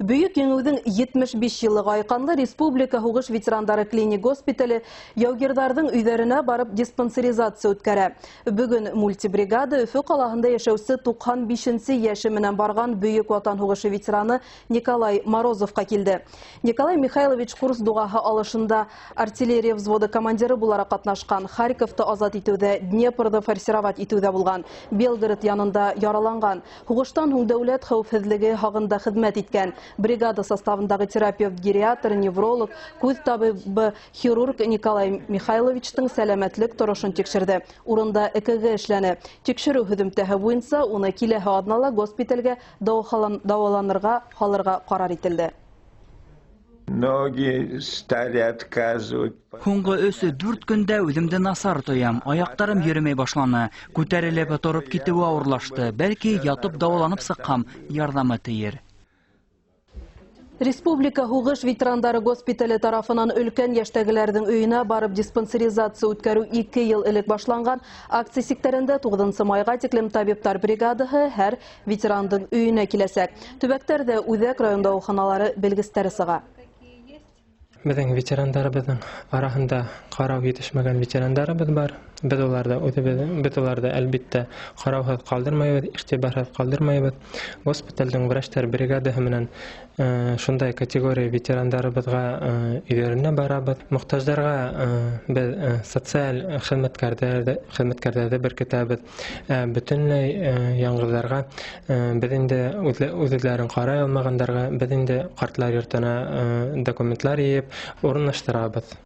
Бүйік еңеудің 75 жылығы айқанды республика хугыш ветерандары клиник госпиталі яугердардың өйдеріне барып диспансеризация өткәрі. Бүгін мультибригада Өфі қалағында яшәүсі 95-ші яші менен барған бүйік ватан хугышы ветераны Николай Морозовқа келді. Николай Михайлович курс дуғаһы алышында артиллерия взводы командиры булара катнашкан, Харьковты азат итүдә, Днепрды форсировать итүдә булган, Белгород янында яраланган, хугыштан һуң дәүләт хәүефһезлеге хагында хезмәт иткән. Бригада составындагы терапевт, гериатр, невролог, күз табибы, хирург Николай Михайловичтың сәламәтлек торышын тикшерде. Урында ЭКГ эшләне. Тикшерү һөҙөмтәһе буенча уны киләһе атнала госпитальгә дауаланырга халырга карар ителде. Ноги стали отказывать. Һуңгы 3-4 көндә үҙемде насар тоям. Аяктарым йөрөмәй башланы. Күтәрелеп торып китүе ауырлашты. Бәлки ятып дауаланып сыҡҡам, ярҙамы тейер. Республика хугыш ветерандары госпиталі тарафынан өлкән яшьтәгеләрҙең өйөнә барып диспансеризация үткәрү 2 ел элек башланган. Акция сиктерендә 9 майга тиклем табиптар бригадаһы һәр ветерандың өйөнә киләсәк. Төбәктәрдә Үҙәк район дауаханалары белгестәре сыға. Безнең ветерандарыбызның араһында ҡарау етешмәгән ветерандарыбыҙ бар. Беҙ уларҙы әлбиттә ҡарауһыҙ ҡалдырмайбыҙ, иғтибарһыҙ ҡалдырмайбыҙ. Госпиталдың врачтар бригадаһы менән шундай категория ветерандарыбыҙға өйҙәренә барабыҙ. Мохтаждарға беҙ социаль хеҙмәткәрҙәрҙе беркетәбеҙ. Бөтөнләй яңғыҙҙарға беҙ инде үҙләрен ҡарай алмағандарға беҙ инде ҡартлар йортона документлар йыйып урынлаштырабыҙ.